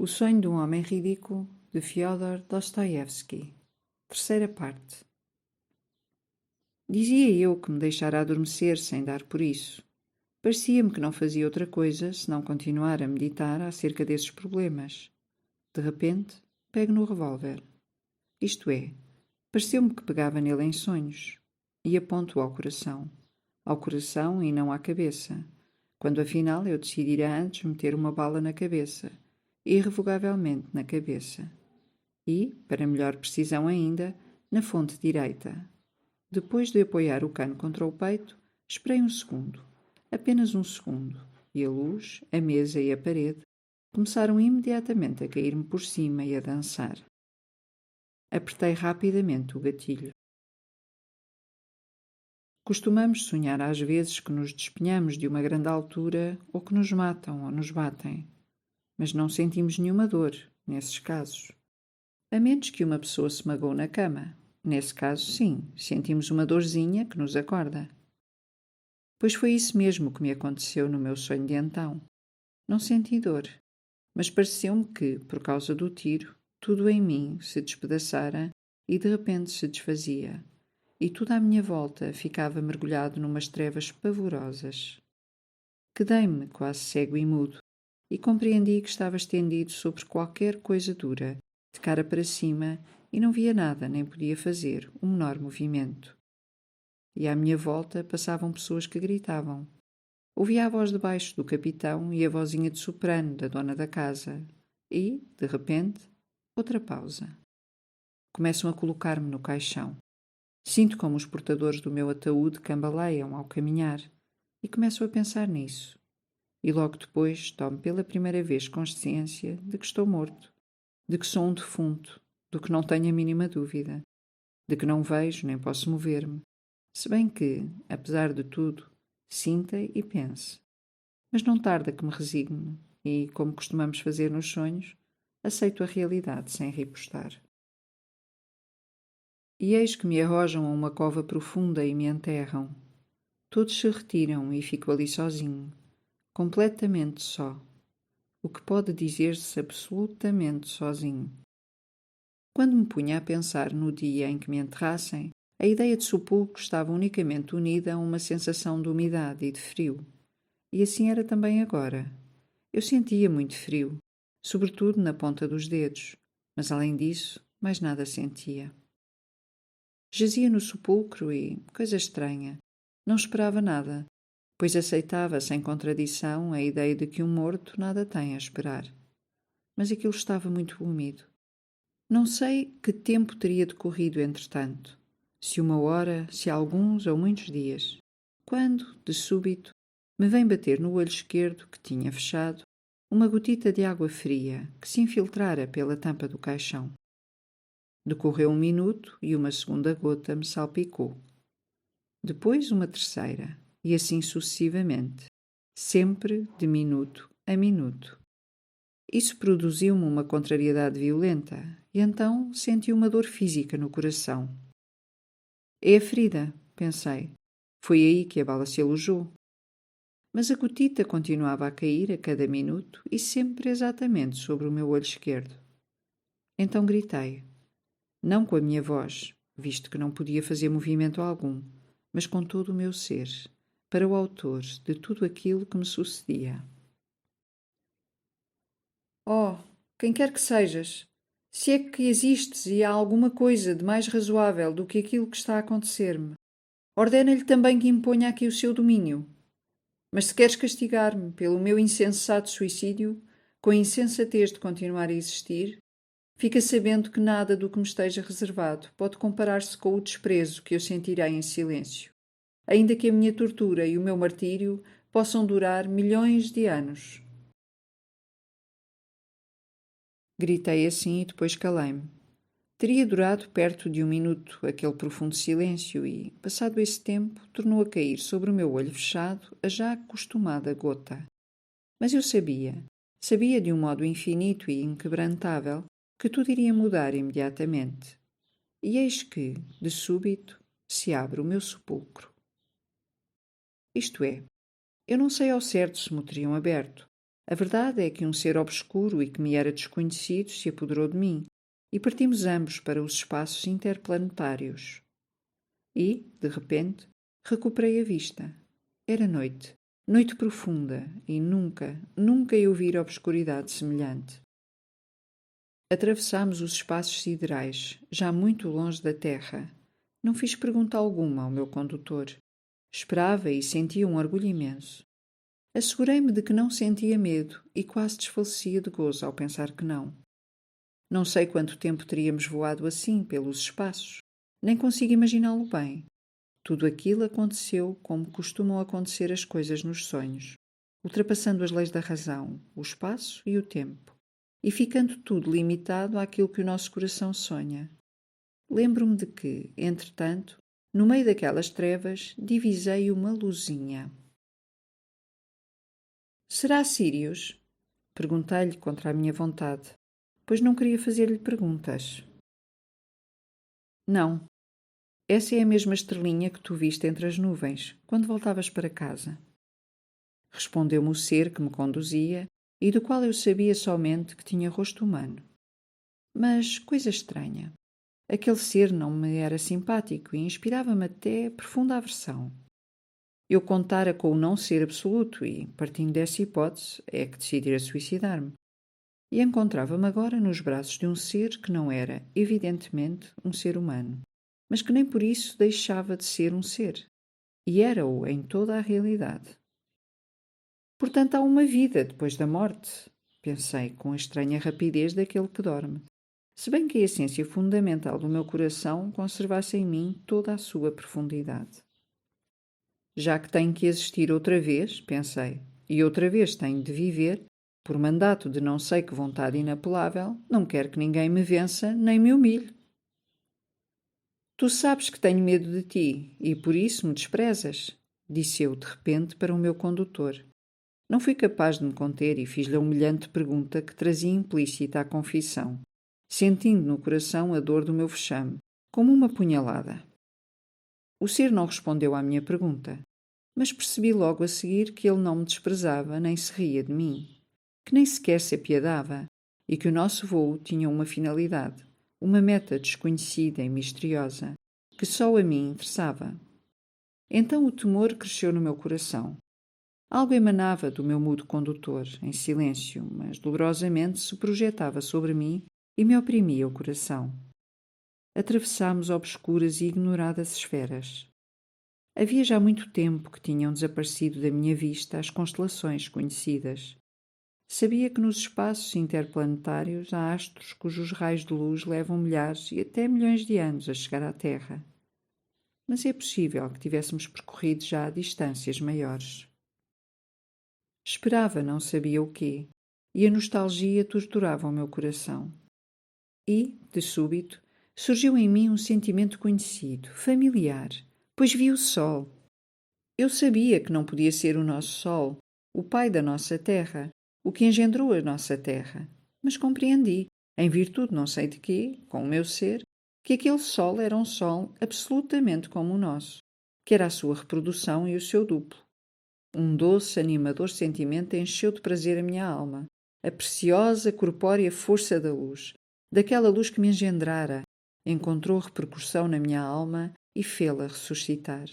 O sonho de um homem ridículo, de Fyodor Dostoiévski. Terceira parte. Dizia eu que me deixara adormecer sem dar por isso. Parecia-me que não fazia outra coisa senão continuar a meditar acerca desses problemas. De repente, pego no revólver. Isto é, pareceu-me que pegava nele em sonhos. E aponto ao coração. Ao coração e não à cabeça. Quando afinal eu decidira antes meter uma bala na cabeça. Irrevogavelmente na cabeça. E, para melhor precisão ainda, na fonte direita. Depois de apoiar o cano contra o peito, esperei um segundo. Apenas um segundo. E a luz, a mesa e a parede começaram imediatamente a cair-me por cima e a dançar. Apertei rapidamente o gatilho. Costumamos sonhar às vezes que nos despenhamos de uma grande altura ou que nos matam ou nos batem. Mas não sentimos nenhuma dor, nesses casos. A menos que uma pessoa se magoe na cama. Nesse caso, sim, sentimos uma dorzinha que nos acorda. Pois foi isso mesmo que me aconteceu no meu sonho de então. Não senti dor, mas pareceu-me que, por causa do tiro, tudo em mim se despedaçara e de repente se desfazia, e tudo à minha volta ficava mergulhado numas trevas pavorosas. Quedei-me quase cego e mudo, e compreendi que estava estendido sobre qualquer coisa dura, de cara para cima, e não via nada, nem podia fazer o menor movimento. E à minha volta passavam pessoas que gritavam. Ouvia a voz de baixo do capitão e a vozinha de soprano da dona da casa. E, de repente, outra pausa. Começam a colocar-me no caixão. Sinto como os portadores do meu ataúde cambaleiam ao caminhar, e começo a pensar nisso. E logo depois tomo pela primeira vez consciência de que estou morto, de que sou um defunto, do que não tenho a mínima dúvida, de que não vejo nem posso mover-me, se bem que, apesar de tudo, sinta e pense. Mas não tarda que me resigne e, como costumamos fazer nos sonhos, aceito a realidade sem ripostar. E eis que me arrojam a uma cova profunda e me enterram. Todos se retiram e fico ali sozinho, completamente só. O que pode dizer-se absolutamente sozinho. Quando me punha a pensar no dia em que me enterrassem, a ideia de sepulcro estava unicamente unida a uma sensação de umidade e de frio. E assim era também agora. Eu sentia muito frio, sobretudo na ponta dos dedos, mas além disso, mais nada sentia. Jazia no sepulcro e, coisa estranha, não esperava nada, pois aceitava sem contradição a ideia de que um morto nada tem a esperar. Mas aquilo estava muito úmido. Não sei que tempo teria decorrido entretanto, se uma hora, se alguns ou muitos dias, quando, de súbito, me vem bater no olho esquerdo que tinha fechado uma gotita de água fria que se infiltrara pela tampa do caixão. Decorreu um minuto e uma segunda gota me salpicou. Depois uma terceira, e assim sucessivamente, sempre de minuto a minuto. Isso produziu-me uma contrariedade violenta, e então senti uma dor física no coração. É a ferida, pensei. Foi aí que a bala se alojou. Mas a gotita continuava a cair a cada minuto e sempre exatamente sobre o meu olho esquerdo. Então gritei. Não com a minha voz, visto que não podia fazer movimento algum, mas com todo o meu ser, para o autor de tudo aquilo que me sucedia. Oh, quem quer que sejas, se é que existes e há alguma coisa de mais razoável do que aquilo que está a acontecer-me, ordena-lhe também que imponha aqui o seu domínio. Mas se queres castigar-me pelo meu insensato suicídio, com a insensatez de continuar a existir, fica sabendo que nada do que me esteja reservado pode comparar-se com o desprezo que eu sentirei em silêncio, ainda que a minha tortura e o meu martírio possam durar milhões de anos. Gritei assim e depois calei-me. Teria durado perto de um minuto aquele profundo silêncio e, passado esse tempo, tornou a cair sobre o meu olho fechado a já acostumada gota. Mas eu sabia de um modo infinito e inquebrantável, que tudo iria mudar imediatamente. E eis que, de súbito, se abre o meu sepulcro. Isto é, eu não sei ao certo se me teriam aberto, A verdade é que um ser obscuro e que me era desconhecido se apoderou de mim, e partimos ambos para os espaços interplanetários. E, de repente, recuperei a vista. Era noite, noite profunda, e nunca, nunca eu vira obscuridade semelhante. Atravessámos os espaços siderais, já muito longe da Terra. Não fiz pergunta alguma ao meu condutor. Esperava e sentia um orgulho imenso. Assegurei-me de que não sentia medo e quase desfalecia de gozo ao pensar que não. Não sei quanto tempo teríamos voado assim pelos espaços. Nem consigo imaginá-lo bem. Tudo aquilo aconteceu como costumam acontecer as coisas nos sonhos, ultrapassando as leis da razão, o espaço e o tempo, e ficando tudo limitado àquilo que o nosso coração sonha. Lembro-me de que, entretanto, no meio daquelas trevas, divisei uma luzinha. Será Sirius? Perguntei-lhe contra a minha vontade, pois não queria fazer-lhe perguntas. Não, essa é a mesma estrelinha que tu viste entre as nuvens, quando voltavas para casa. Respondeu-me o ser que me conduzia e do qual eu sabia somente que tinha rosto humano. Mas, coisa estranha, aquele ser não me era simpático e inspirava-me até profunda aversão. Eu contara com o não ser absoluto e, partindo dessa hipótese, é que decidira suicidar-me. E encontrava-me agora nos braços de um ser que não era, evidentemente, um ser humano, mas que nem por isso deixava de ser um ser. E era-o em toda a realidade. Portanto, há uma vida depois da morte, pensei com a estranha rapidez daquele que dorme, se bem que a essência fundamental do meu coração conservasse em mim toda a sua profundidade. Já que tenho que existir outra vez, pensei, e outra vez tenho de viver, por mandato de não sei que vontade inapelável, não quero que ninguém me vença nem me humilhe. Tu sabes que tenho medo de ti e por isso me desprezas, disse eu de repente para o meu condutor. Não fui capaz de me conter e fiz-lhe a humilhante pergunta que trazia implícita a confissão, sentindo no coração a dor do meu vexame, como uma punhalada. O ser não respondeu à minha pergunta, mas percebi logo a seguir que ele não me desprezava nem se ria de mim, que nem sequer se apiedava e que o nosso voo tinha uma finalidade, uma meta desconhecida e misteriosa, que só a mim interessava. Então o temor cresceu no meu coração. Algo emanava do meu mudo condutor, em silêncio, mas dolorosamente se projetava sobre mim e me oprimia o coração. Atravessámos obscuras e ignoradas esferas. Havia já muito tempo que tinham desaparecido da minha vista as constelações conhecidas. Sabia que nos espaços interplanetários há astros cujos raios de luz levam milhares e até milhões de anos a chegar à Terra. Mas é possível que tivéssemos percorrido já distâncias maiores. Esperava não sabia o quê, e a nostalgia torturava o meu coração. E, de súbito, surgiu em mim um sentimento conhecido, familiar, pois vi o sol. Eu sabia que não podia ser o nosso sol, o pai da nossa terra, o que engendrou a nossa terra, mas compreendi, em virtude não sei de quê, com o meu ser, que aquele sol era um sol absolutamente como o nosso, que era a sua reprodução e o seu duplo. Um doce, animador sentimento encheu de prazer a minha alma, a preciosa, corpórea força da luz, daquela luz que me engendrara, encontrou repercussão na minha alma e fê-la ressuscitar.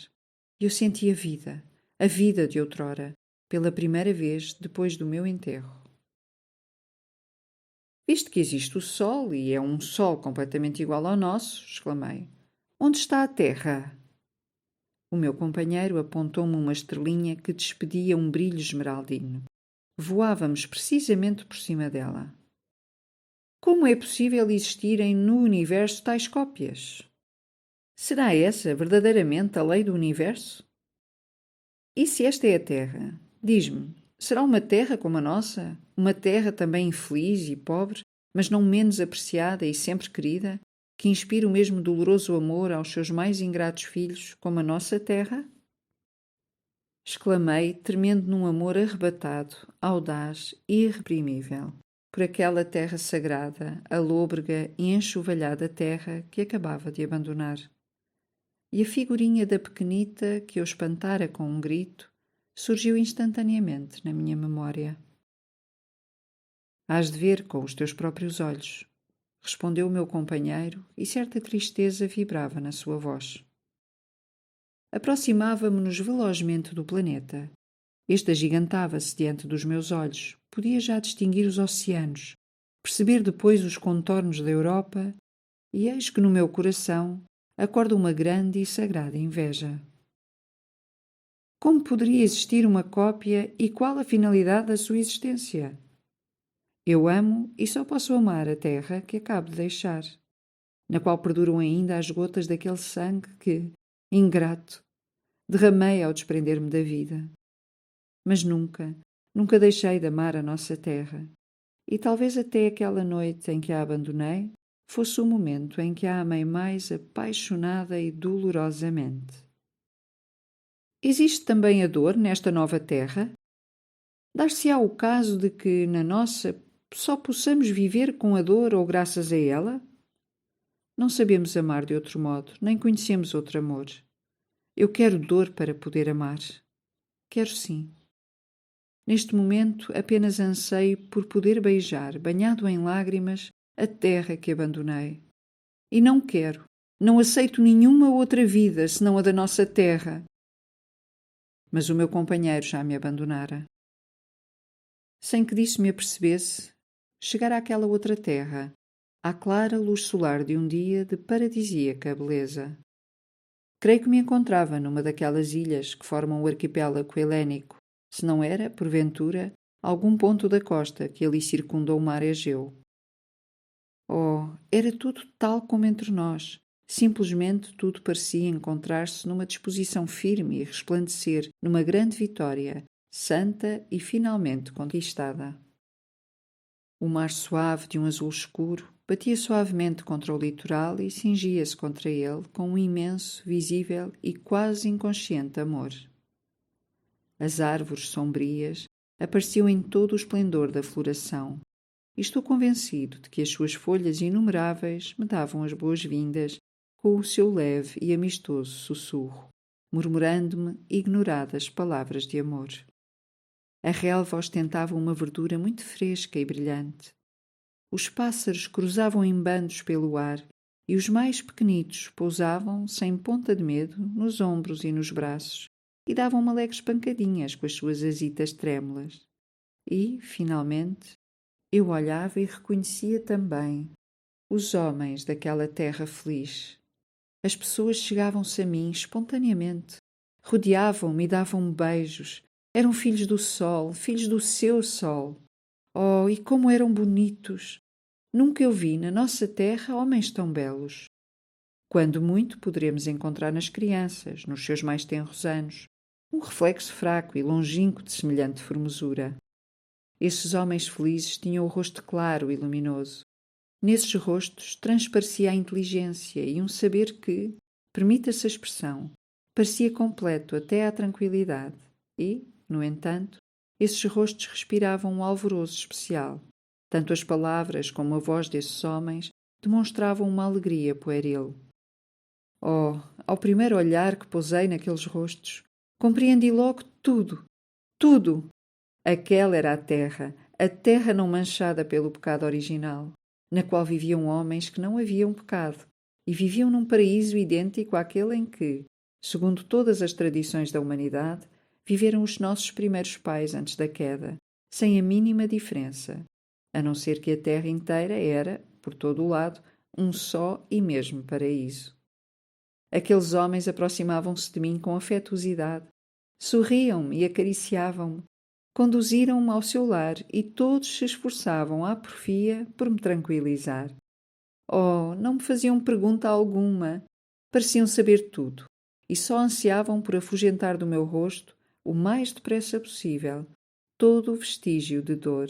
Eu senti a vida de outrora, pela primeira vez depois do meu enterro. Visto que existe o Sol, e é um Sol completamente igual ao nosso, exclamei. Onde está a Terra? O meu companheiro apontou-me uma estrelinha que despedia um brilho esmeraldino. Voávamos precisamente por cima dela. Como é possível existirem no universo tais cópias? Será essa verdadeiramente a lei do universo? E se esta é a Terra? Diz-me, será uma terra como a nossa? Uma terra também infeliz e pobre, mas não menos apreciada e sempre querida, que inspira o mesmo doloroso amor aos seus mais ingratos filhos como a nossa terra? Exclamei, tremendo num amor arrebatado, audaz e irreprimível, por aquela terra sagrada, a lôbrega e enxovalhada terra que acabava de abandonar. E a figurinha da pequenita, que eu espantara com um grito, surgiu instantaneamente na minha memória. Hás de ver com os teus próprios olhos, respondeu o meu companheiro, e certa tristeza vibrava na sua voz. Aproximávamo-nos velozmente do planeta. Este agigantava-se diante dos meus olhos. Podia já distinguir os oceanos, perceber depois os contornos da Europa, e eis que no meu coração acorda uma grande e sagrada inveja. Como poderia existir uma cópia e qual a finalidade da sua existência? Eu amo e só posso amar a terra que acabo de deixar, na qual perduram ainda as gotas daquele sangue que, ingrato, derramei ao desprender-me da vida. Mas nunca, nunca deixei de amar a nossa terra, e talvez até aquela noite em que a abandonei fosse o momento em que a amei mais apaixonada e dolorosamente. Existe também a dor nesta nova terra? Dar-se-á o caso de que, na nossa, só possamos viver com a dor ou graças a ela? Não sabemos amar de outro modo, nem conhecemos outro amor. Eu quero dor para poder amar. Quero sim. Neste momento apenas anseio por poder beijar, banhado em lágrimas, a terra que abandonei. E não quero, não aceito nenhuma outra vida senão a da nossa terra. Mas o meu companheiro já me abandonara. Sem que disso me apercebesse, chegara àquela outra terra, à clara luz solar de um dia de paradisíaca beleza. Creio que me encontrava numa daquelas ilhas que formam o arquipélago helénico, se não era, porventura, algum ponto da costa que ali circunda o mar Egeu. Oh, era tudo tal como entre nós. Simplesmente tudo parecia encontrar-se numa disposição firme e resplandecer numa grande vitória, santa e finalmente conquistada. O mar suave de um azul escuro batia suavemente contra o litoral e cingia-se contra ele com um imenso, visível e quase inconsciente amor. As árvores sombrias apareciam em todo o esplendor da floração, e estou convencido de que as suas folhas inumeráveis me davam as boas-vindas com o seu leve e amistoso sussurro, murmurando-me ignoradas palavras de amor. A relva ostentava uma verdura muito fresca e brilhante. Os pássaros cruzavam em bandos pelo ar e os mais pequenitos pousavam, sem ponta de medo, nos ombros e nos braços e davam-me alegres pancadinhas com as suas asitas trêmulas. E, finalmente, eu olhava e reconhecia também os homens daquela terra feliz. As pessoas chegavam-se a mim espontaneamente, rodeavam-me e davam-me beijos. Eram filhos do sol, filhos do seu sol. Oh, e como eram bonitos! Nunca eu vi na nossa terra homens tão belos. Quando muito poderemos encontrar nas crianças, nos seus mais tenros anos, um reflexo fraco e longínquo de semelhante formosura. Esses homens felizes tinham o rosto claro e luminoso. Nesses rostos transparecia a inteligência e um saber que, permita-se a expressão, parecia completo até à tranquilidade e, no entanto, esses rostos respiravam um alvoroço especial. Tanto as palavras como a voz desses homens demonstravam uma alegria pueril. Oh, ao primeiro olhar que pousei naqueles rostos, compreendi logo tudo, tudo! Aquela era a terra não manchada pelo pecado original, na qual viviam homens que não haviam pecado e viviam num paraíso idêntico àquele em que, segundo todas as tradições da humanidade, viveram os nossos primeiros pais antes da queda, sem a mínima diferença, a não ser que a terra inteira era, por todo o lado, um só e mesmo paraíso. Aqueles homens aproximavam-se de mim com afetuosidade, sorriam-me e acariciavam-me, conduziram-me ao seu lar e todos se esforçavam à porfia por me tranquilizar. Oh, não me faziam pergunta alguma, pareciam saber tudo e só ansiavam por afugentar do meu rosto, o mais depressa possível, todo o vestígio de dor.